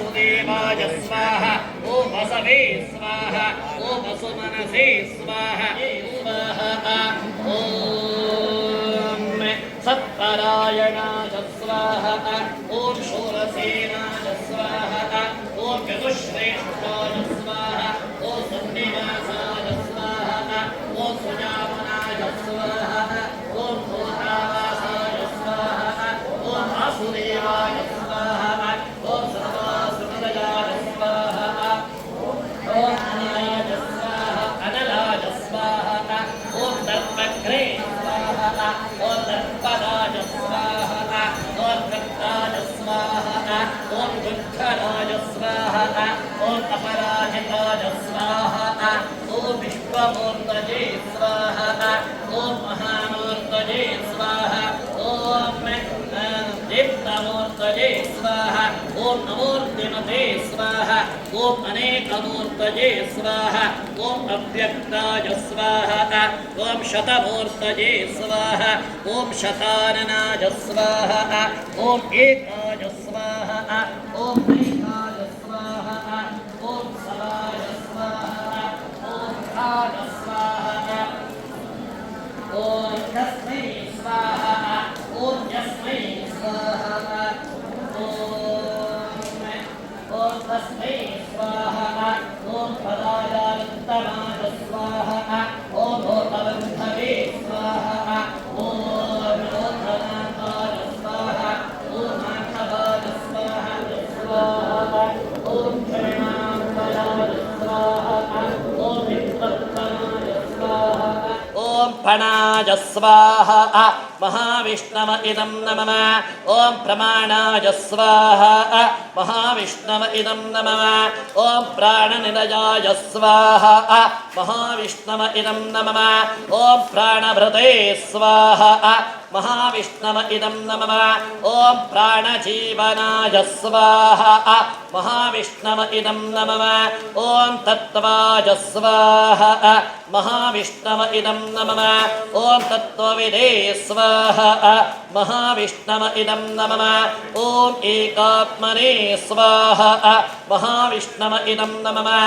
वासुदेवाय स्वाहा ॐ वसवे स्वाहा ॐ वसुमनसे स्वाहा स्वाहा ॐ सत्परायणाय स्वाहा ॐ शूरसेनाय स्वाहा ॐ चतुश्रेष्ठाय स्वाहा ॐ सन्निवासाय स्वाहा ॐ सुजामनाय स्वाहा ॐ भूतावासाय स्वाहा ॐ वासुदेवाय स्वाहा ॐ सर्वासुरदयाय स्वाहा ॐ अनलाय स्वाहा अनलाय स्वाहा ॐ दर्पघ्ने स्वाहा ॐ दर्पदाय स्वाहा ॐ भक्ताय स्वाहा ॐ दुःखराय स्वाहा ॐ अपराजिताय स्वाहा ॐ विश्वमूर्तये स्वाहा ॐ महामूर्तये स्वाहा ॐ दीप्तमूर्तये स्वाहा ॐ अमूर्तिमते स्वाहा ॐ अनेकमूर्तये स्वाहा ॐ अव्यक्ताय स्वाहा ॐ शतमूर्तये स्वाहा ॐ शताननाय स्वाहा ॐ एकाय स्वाहा ॐ नैकाय स्वाहा ॐ सवाय स्वाहा ॐ खाय स्वाहा ॐ तस्मै स्वाहा ॐ यस्मै स्वाहा ॐ तस्मै स्वाहा ॐ पदायान्तमाय स्वाहा ॐ भूतबन्धवे स्वाहा ॐ लोकनाथाय स्वाहा ॐ माधवाय स्वाहा स्वाहा ॐ शरणागताय स्वाहा ॐ विप्रत्तमाय स्वाहा ॐ फणाय स्वाहा महाविष्णव इदं नमः ॐ प्रमाणाय स्वाहा महाविष्णव इदं नमः ॐ प्राणनिलयाय स्वाहा महाविष्णव इदं नमः ॐ प्राणभृते स्वाहा महाविष्णव इदं नमः ॐ प्राणजीवनाय स्वाहा महाविष्णव इदं नमः ॐ तत्त्वाय स्वाहा महाविष्णव इदं नमः ॐ तत्त्वविदे स्वाहा महाविष्णव इदं नमः ॐ एकात्मने स्वाहा महाविष्णव इदं नमः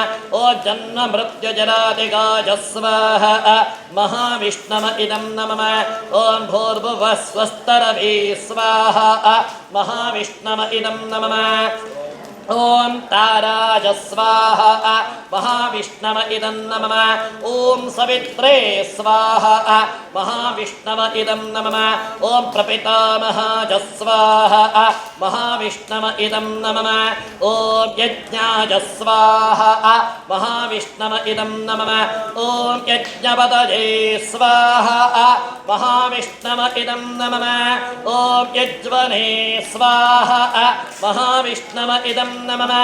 ॐ जन्ममृत्युजरादिगाय स्वाहा महाविष्णव इदं नमः ॐ भूर्भुवस्वस्तरवे स्वाहा महाविष्णव इदं नमः ॐ ताराय स्वाहा महाविष्णव इदं नमः ॐ सवित्रे स्वाहा महाविष्णव इदं नमः ॐ प्रपितामहाय स्वाहा महाविष्णव इदं नमः ॐ यज्ञाय स्वाहा महाविष्णव इदं नमः ॐ यज्ञपतये स्वाहा महाविष्णव इदं नमः ॐ यज्वने स्वाहा महाविष्णव इदं नमः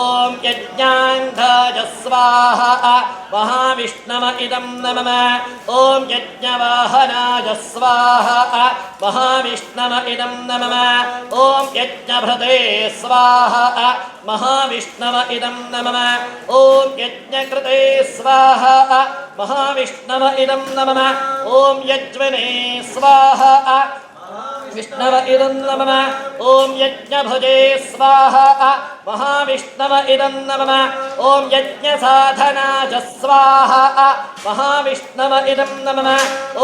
ॐ यज्ञाङ्गाय स्वाहा महाविष्णव इदं नमः ॐ यज्ञवाहनाय स्वाहा महाविष्णव इदं नमः ॐ यज्ञभृते स्वाहा महाविष्णव इदं नमः ॐ यज्ञकृते स्वाहा महाविष्णव इदं नमः ॐ यज्वने स्वाहा विष्णव इदं नमः ॐ यज्ञभुजे स्वाहा महाविष्णव इदं नमः ॐ यज्ञसाधनाय स्वाहा महाविष्णव इदं नमः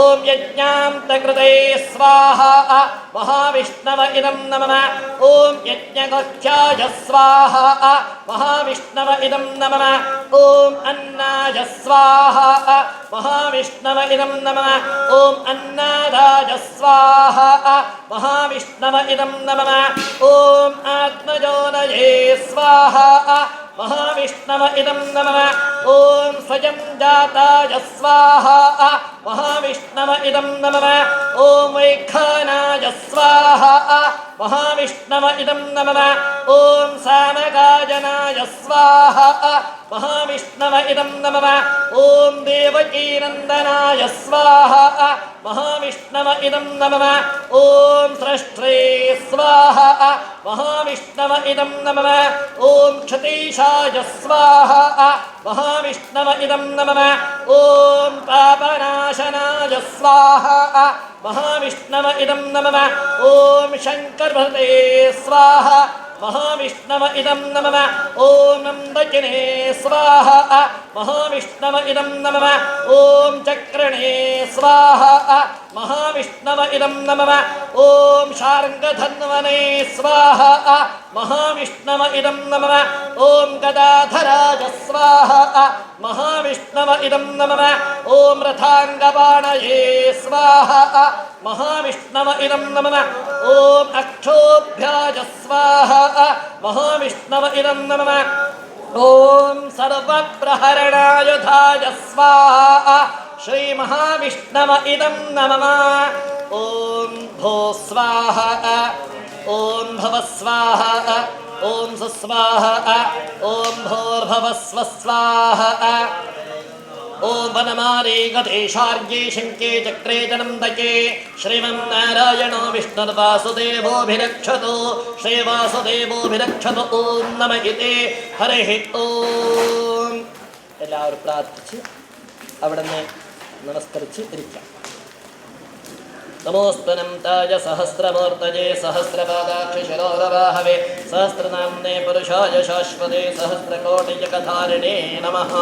ॐ यज्ञान्तकृते स्वाहा महाविष्णव इदं नमः ॐ यज्ञगोख्याय स्वाहा महाविष्णव इदं नमः ॐ अन्नाय स्वाहा महाविष्णव इदं नमः ॐ अन्नादाय स्वाहा महाविष्णव इदं नमः ॐ आत्मजोनये स्वाहा महाविष्णव इदं नमः ॐ स्वयं जाताय स्वाहा महाविष्णव इदं नमः ॐ वैखानाय स्वाहा महाविष्णव इदं नमः ॐ सामगायनाय स्वाहा महाविष्णव इदं नमः ॐ देवकीनन्दनाय स्वाहा महाविष्णव इदं नमः ॐ स्रष्टे स्वाहा महाविष्णव इदं नमः ॐ क्षतीशाय स्वाहा महाविष्णव इदं नमः ॐ पापनाशनाय स्वाहा महाविष्णव इदं नमः ॐ शङ्करभृते स्वाहा महाविष्णव इदं नमः ॐ नन्दकिने स्वाहा महाविष्णव इदं नमः ॐ चक्रणे स्वाहा महाविष्णव इदं नमः ॐ शार्ङ्गधन्वने स्वाहा महाविष्णव इदं नमः ॐ गदाधराज स्वाहा महाविष्णव इदं नमः ॐ रथाङ्गबाणये स्वाहा महाविष्णव इदं नमः ॐ अक्षोभ्याज स्वाहा महाविष्णव इदं नमः ॐ सर्वप्रहरणायुधाय स्वाहा श्रीमहाविष्णव इदं नमः ॐ भो स्वाहा ॐ भव स्वाहा ॐ सुस्वाहा ॐ भोर्भवस्व स्वाहा ॐ वनमारे गतेशार्ये शङ्के चक्रे जनन्दके श्रीमन्नारायणो विष्णुर्वासुदेवोऽभिरक्षतु श्रीवासुदेवोऽभिरक्षतु ॐ नम इति हरिः ॐ എല്ലാവരും പ്രാർത്ഥിച്ച് അവിടെ നിന്ന് നമസ്കരിച്ച് ഇരിക്കാം नमोस्तनं ताज सहस्रमूर्तये सहस्रपादाक्षशिरोरवाहवे सहस्रनाम्ने पुरुषाय शाश्वते सहस्रकोटिजगधारिणे नमः।